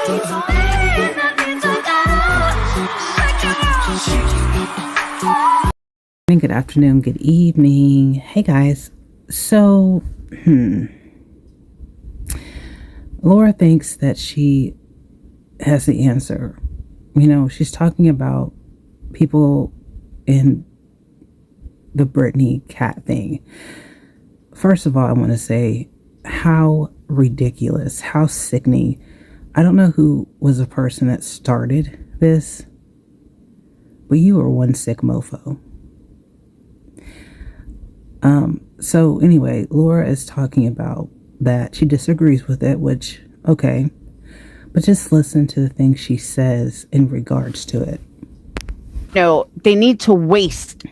Good afternoon, good evening. Hey guys. So, Laura thinks that she has the answer. You know, she's talking about people in the Britney cat thing. First of all, I want to say how ridiculous, how sickening. I don't know who was the person that started this, but you are one sick mofo. So anyway, Laura is talking about that she disagrees with it, which, okay, but just listen to the things she says in regards to it. No, they need to waste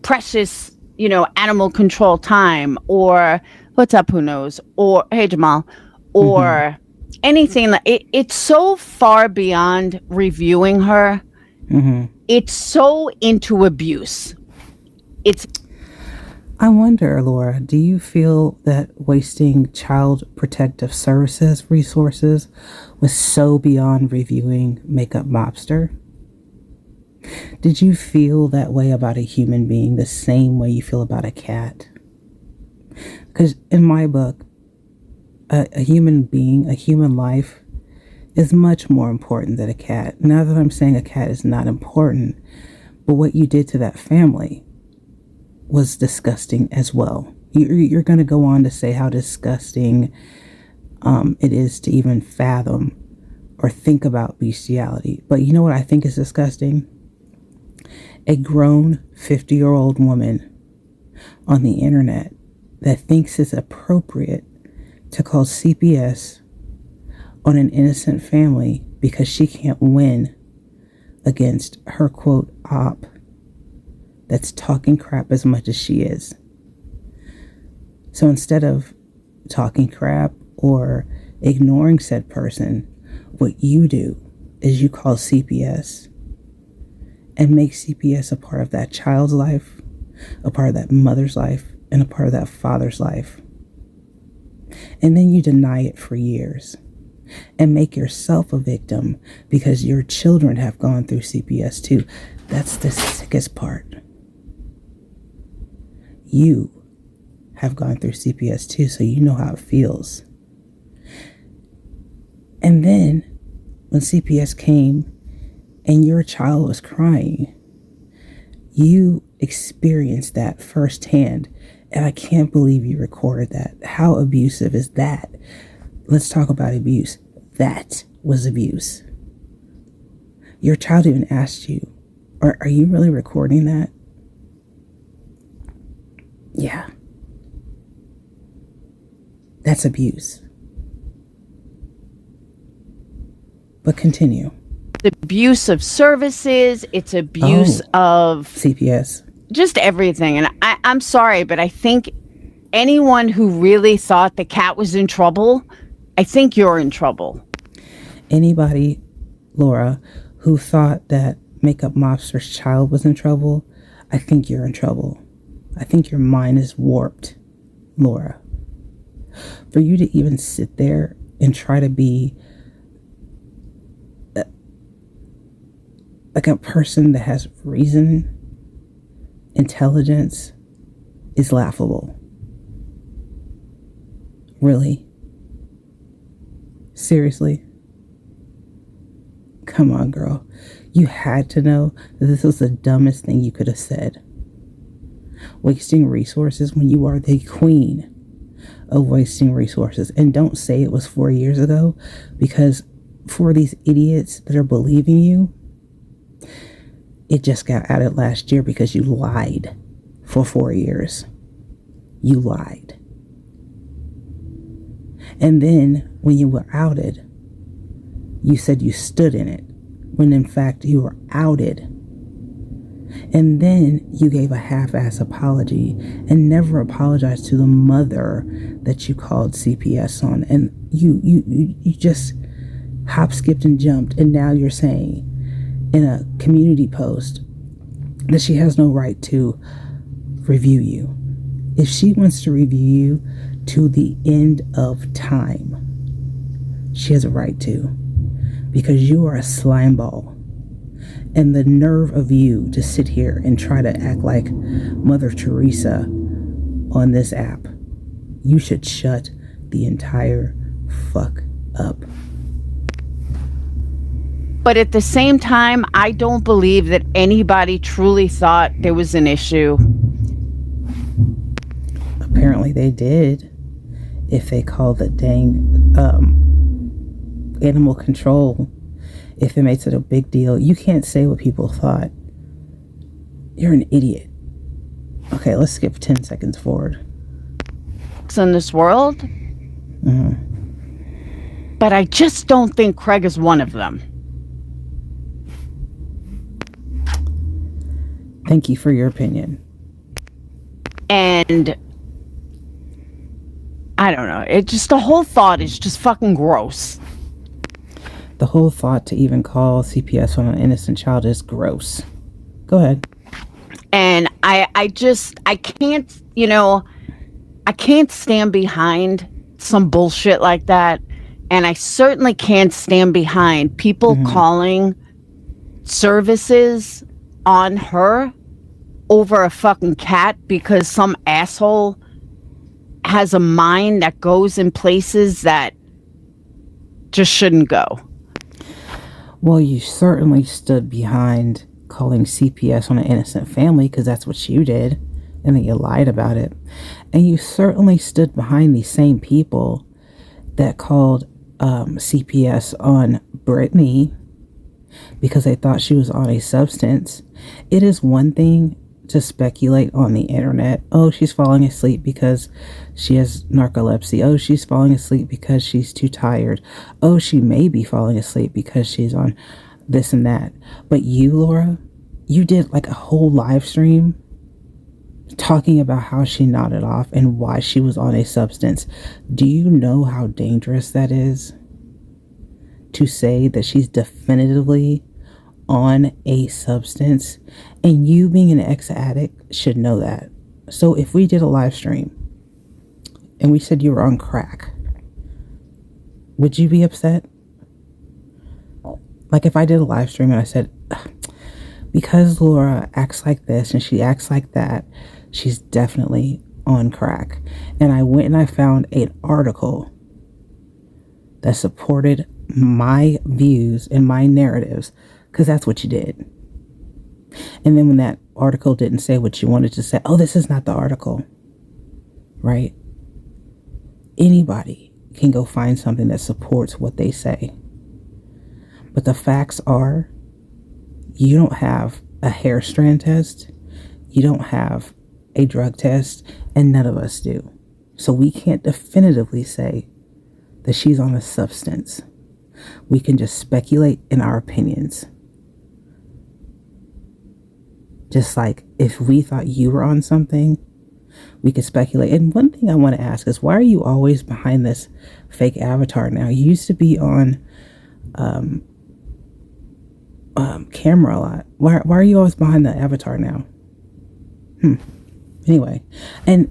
precious, animal control time, or what's up, who knows, or hey, Jamal, or anything. It's so far beyond reviewing her. It's so into abuse. I wonder, Laura, do you feel that wasting child protective services resources was so beyond reviewing Makeup Mobster? Did you feel that way about a human being the same way you feel about a cat? Because in my book, a human being, a human life, is much more important than a cat. Now that I'm saying a cat is not important, but what you did to that family was disgusting as well. You're going to go on to say how disgusting it is to even fathom or think about bestiality. But you know what I think is disgusting? A grown 50-year-old woman on the internet that thinks it's appropriate to call CPS on an innocent family because she can't win against her quote op that's talking crap as much as she is. So instead of talking crap or ignoring said person, what you do is you call CPS and make CPS a part of that child's life, a part of that mother's life, and a part of that father's life. And then you deny it for years and make yourself a victim because your children have gone through CPS too. That's the sickest part. You have gone through CPS too, so you know how it feels. And then when CPS came and your child was crying, you experienced that firsthand. And I can't believe you recorded that. How abusive is that? Let's talk about abuse. That was abuse. Your child even asked you, are you really recording that? Yeah. That's abuse. But continue. Abuse of services. It's abuse of CPS. Just everything. And I'm sorry, but I think anyone who really thought the cat was in trouble, I think you're in trouble. Anybody, Laura, who thought that Makeup Mobster's child was in trouble, I think you're in trouble. I think your mind is warped, Laura. For you to even sit there and try to be like a person that has reason, intelligence, is laughable. Really? Seriously? Come on, girl. You had to know that this was the dumbest thing you could have said. Wasting resources when you are the queen of wasting resources. And don't say it was 4 years ago, because for these idiots that are believing you, it just got added last year because you lied for 4 years. You lied. And then when you were outed, you said you stood in it, when in fact you were outed. And then you gave a half-ass apology and never apologized to the mother that you called CPS on. And you just hop, skipped, and jumped. And now you're saying in a community post that she has no right to review you. If she wants to review you to the end of time, she has a right to. because you are a slime ball. And the nerve of you to sit here and try to act like Mother Teresa on this app. You should shut the entire fuck up. But at the same time, I don't believe that anybody truly thought there was an issue. Apparently they did. If they called the dang animal control, if it makes it a big deal, you can't say what people thought. You're an idiot. Okay, let's skip 10 seconds forward. In this world. But I just don't think Craig is one of them. Thank you for your opinion. And I don't know. It just, the whole thought is just fucking gross. The whole thought to even call CPS on an innocent child is gross. Go ahead. And I can't, I can't stand behind some bullshit like that. And I certainly can't stand behind people calling services on her over a fucking cat because some asshole has a mind that goes in places that just shouldn't go. Well, you certainly stood behind calling CPS on an innocent family because that's what you did, and then you lied about it. And you certainly stood behind these same people that called CPS on Brittany because they thought she was on a substance. It is one thing to speculate on the internet. Oh, she's falling asleep because she has narcolepsy. Oh, she's falling asleep because she's too tired. Oh, she may be falling asleep because she's on this and that. But you, Laura, you did like a whole live stream talking about how she nodded off and why she was on a substance. Do you know how dangerous that is? To say that she's definitively on a substance, and you being an ex-addict should know that. So if we did a live stream and we said you were on crack, would you be upset? Like if I did a live stream and I said, because Laura acts like this and she acts like that, she's definitely on crack. And I went and I found an article that supported my views and my narratives, because that's what you did. And then when that article didn't say what you wanted to say, oh, this is not the article, right? Anybody can go find something that supports what they say. But the facts are, you don't have a hair strand test, you don't have a drug test, and none of us do. So we can't definitively say that she's on a substance. We can just speculate in our opinions. Just like if we thought you were on something, we could speculate. And one thing I want to ask is, why are you always behind this fake avatar now? You used to be on camera a lot. Why are you always behind the avatar now? Anyway, and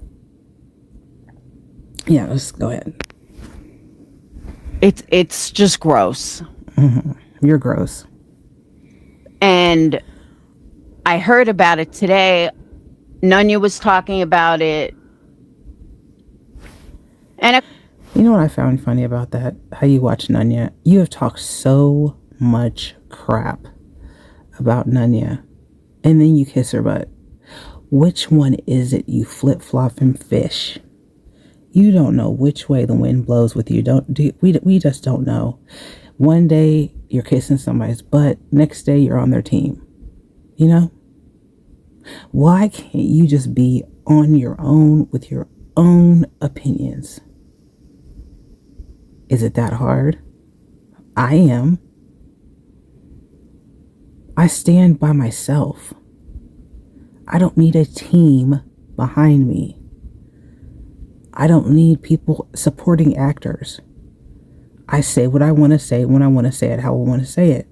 yeah, let's go ahead. It's just gross. You're gross. And I heard about it today. Nunya was talking about it. And you know what I found funny about that? How you watch Nunya? You have talked so much crap about Nunya, and then you kiss her butt. Which one is it you flip-flopping fish? You don't know which way the wind blows with you. We just don't know. One day you're kissing somebody's butt, next day you're on their team. You know? Why can't you just be on your own with your own opinions? Is it that hard? I am. I stand by myself. I don't need a team behind me. I don't need people supporting actors. I say what I want to say when I want to say it, how I want to say it.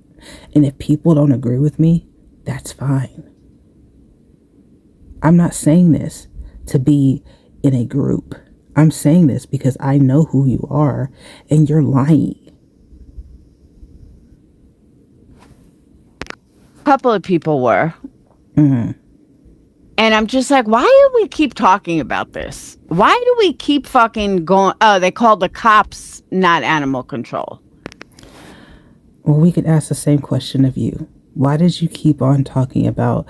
And if people don't agree with me, that's fine. I'm not saying this to be in a group. I'm saying this because I know who you are and you're lying. couple of people were. Mm-hmm. And I'm just like, why do we keep talking about this? Why do we keep fucking going? Oh, they called the cops not animal control. Well, we could ask the same question of you. Why did you keep on talking about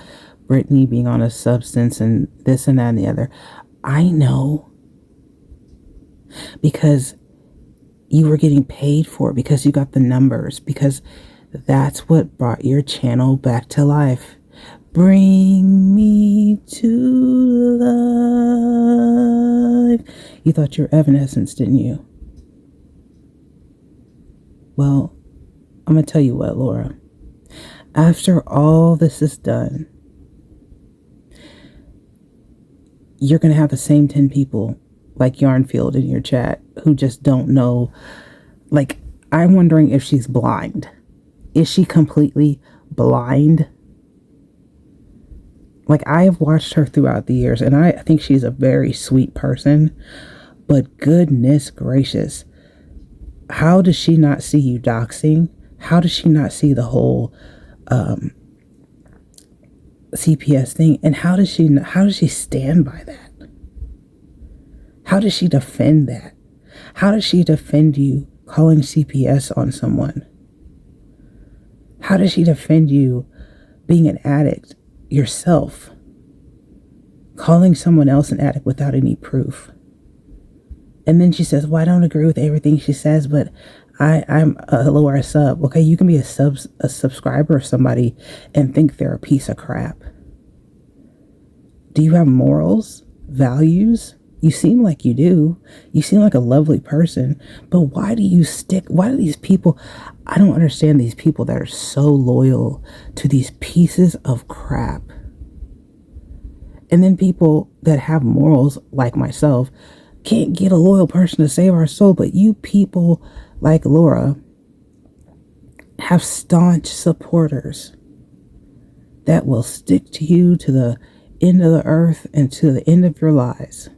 Brittany being on a substance and this and that and the other? I know. Because you were getting paid for it, because you got the numbers, because that's what brought your channel back to life. Bring me to life. You thought you were Evanescence, didn't you? Well, I'm going to tell you what, Laura. After all this is done, you're going to have the same 10 people like Yarnfield in your chat who just don't know. Like, I'm wondering if she's blind. Is she completely blind? Like, I have watched her throughout the years, and I think she's a very sweet person. But goodness gracious, how does she not see you doxing? How does she not see the whole CPS thing? And how does she stand by that? How does she defend that? How does she defend you calling CPS on someone? How does she defend you being an addict yourself? Calling someone else an addict without any proof. And then she says, well, I don't agree with everything she says, but I'm a lower sub. Okay, you can be a subscriber of somebody and think they're a piece of crap. Do you have morals? Values? You seem like you do. You seem like a lovely person. But why do these people, I don't understand these people that are so loyal to these pieces of crap. And then people that have morals, like myself, can't get a loyal person to save our soul. But you people like Laura have staunch supporters that will stick to you to the end of the earth and to the end of your lives.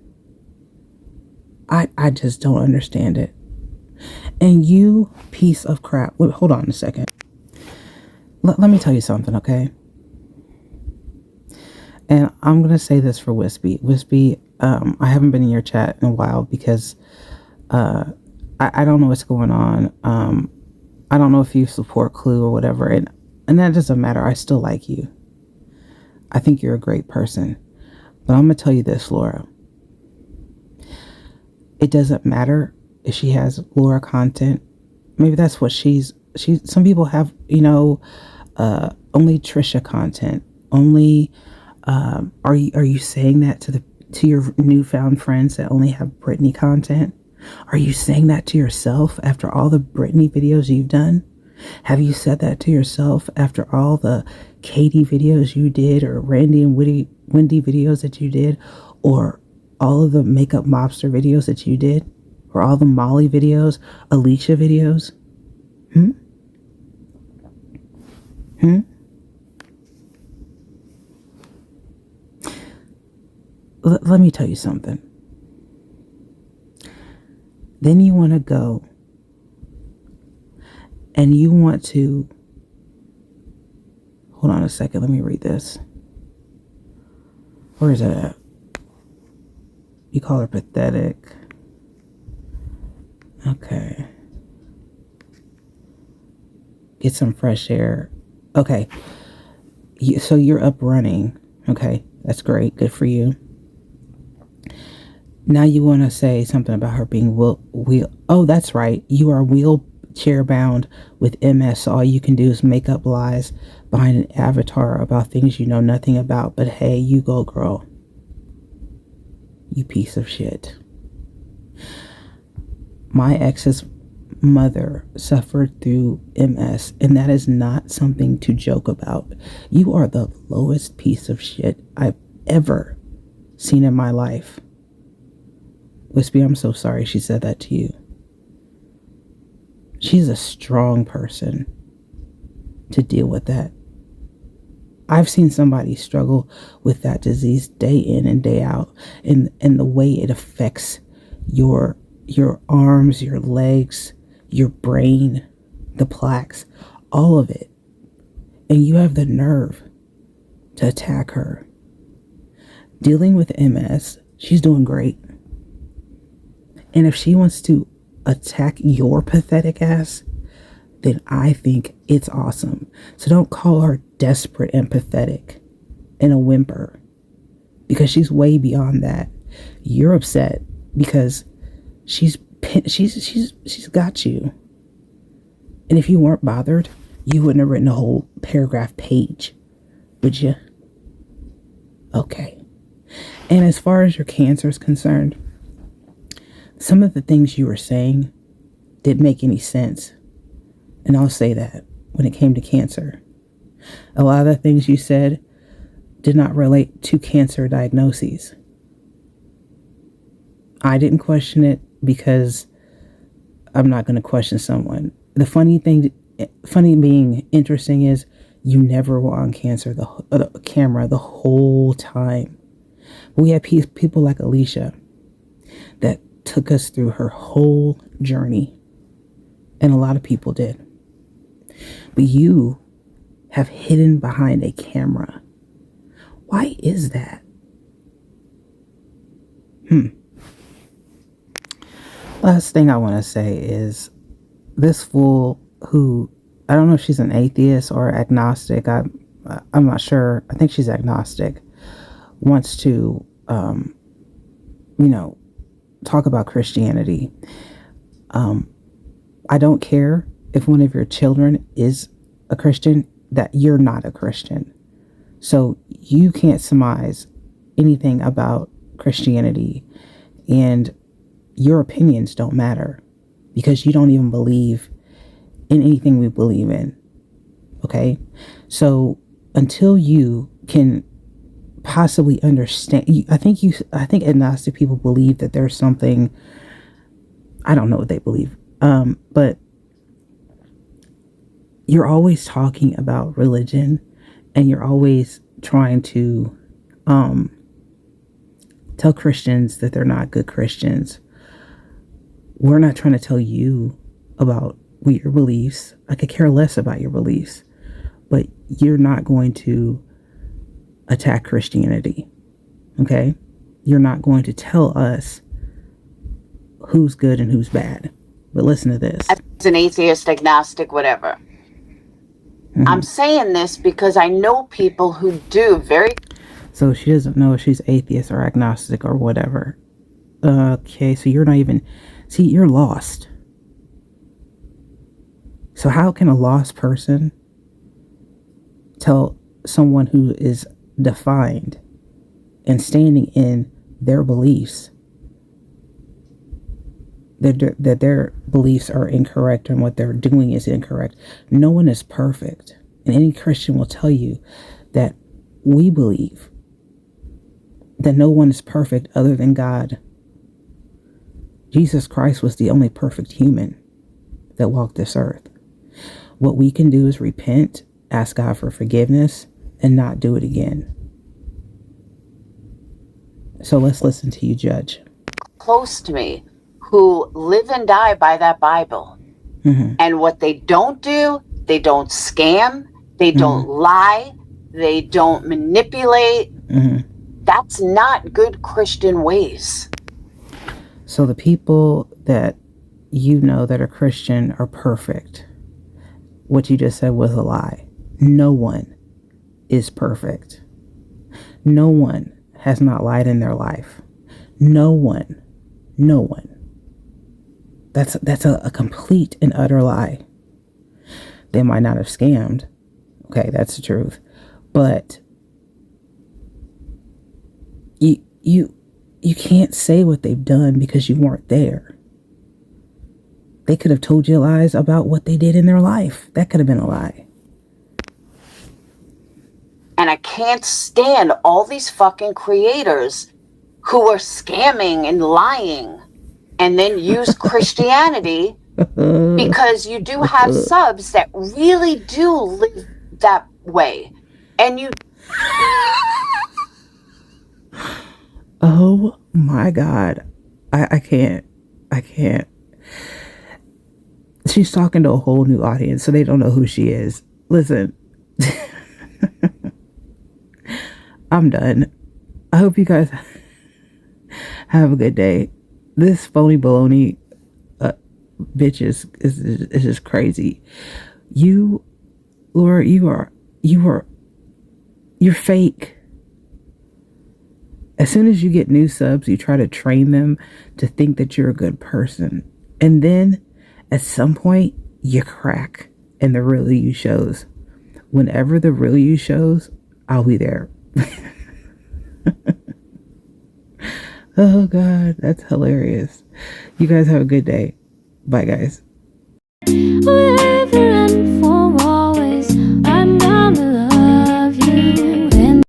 I just don't understand it. And you piece of crap. Wait, hold on a second. Let me tell you something, okay? And I'm going to say this for Wispy. Wispy, I haven't been in your chat in a while because I don't know what's going on. I don't know if you support Clue or whatever. And that doesn't matter. I still like you. I think you're a great person. But I'm going to tell you this, Laura. It doesn't matter if she has Laura content. Maybe that's what some people have, only Trisha content. Only, are you saying that to your newfound friends that only have Brittany content? Are you saying that to yourself after all the Brittany videos you've done? Have you said that to yourself after all the Katie videos you did, or Randy and Wendy videos that you did, or all of the makeup mobster videos that you did, or all the Molly videos, Alicia videos? Let me tell you something. Then you want to go and you want to, hold on a second, let me read this. Where is it at? You call her pathetic. Okay. Get some fresh air. Okay. So you're up running. Okay. That's great. Good for you. Now you want to say something about her being oh, that's right. You are wheelchair bound with MS. So all you can do is make up lies behind an avatar about things you know nothing about. But hey, you go, girl. You piece of shit. My ex's mother suffered through MS, and that is not something to joke about. You are the lowest piece of shit I've ever seen in my life. Wispy, I'm so sorry she said that to you. She's a strong person to deal with that. I've seen somebody struggle with that disease day in and day out, and the way it affects your arms, your legs, your brain, the plaques, all of it. And you have the nerve to attack her. Dealing with MS, she's doing great. And if she wants to attack your pathetic ass, then I think it's awesome. So don't call her desperate and pathetic and a whimper, because she's way beyond that. You're upset because she's got you. And if you weren't bothered, you wouldn't have written a whole paragraph page, would you? Okay. And as far as your cancer is concerned, some of the things you were saying didn't make any sense. And I'll say that when it came to cancer. A lot of the things you said did not relate to cancer diagnoses. I didn't question it because I'm not going to question someone. The funny being interesting is you never were on the camera the whole time. We had people like Alicia that took us through her whole journey. And a lot of people did. But you have hidden behind a camera. Why is that? Last thing I want to say is this fool who, I don't know if she's an atheist or agnostic. I'm not sure. I think she's agnostic. Wants to, talk about Christianity. I don't care if one of your children is a Christian, that you're not a Christian. So you can't surmise anything about Christianity, and your opinions don't matter because you don't even believe in anything we believe in. Okay? So until you can possibly understand, I think agnostic people believe that there's something, I don't know what they believe, but you're always talking about religion, and you're always trying to tell Christians that they're not good Christians. We're not trying to tell you about your beliefs. I could care less about your beliefs, but you're not going to attack Christianity. Okay? You're not going to tell us who's good and who's bad. But listen to this. As an atheist, agnostic, whatever. Mm-hmm. I'm saying this because I know people who do very... So she doesn't know if she's atheist or agnostic or whatever. Okay, so you're not even... See, you're lost. So how can a lost person tell someone who is defined and standing in their beliefs that their beliefs are incorrect and what they're doing is incorrect? No one is perfect. And any Christian will tell you that we believe that no one is perfect other than God. Jesus Christ was the only perfect human that walked this earth. What we can do is repent, ask God for forgiveness, and not do it again. So let's listen to you, Judge. Close to me, who live and die by that Bible. Mm-hmm. And what they don't do, they don't scam, they don't lie, they don't manipulate. Mm-hmm. That's not good Christian ways. So the people that you know that are Christian are perfect. What you just said was a lie. No one is perfect. No one has not lied in their life. No one. That's a complete and utter lie. They might not have scammed. Okay, that's the truth. But you can't say what they've done because you weren't there. They could have told you lies about what they did in their life. That could have been a lie. And I can't stand all these fucking creators who are scamming and lying and then use Christianity, because you do have subs that really do live that way. And you... Oh my God. I can't. She's talking to a whole new audience, so they don't know who she is. Listen, I'm done. I hope you guys have a good day. This phony baloney bitch is just crazy. You, Laura, you're fake. As soon as you get new subs, you try to train them to think that you're a good person. And then at some point, you crack and the real you shows. Whenever the real you shows, I'll be there. Oh, God, that's hilarious. You guys have a good day. Bye, guys.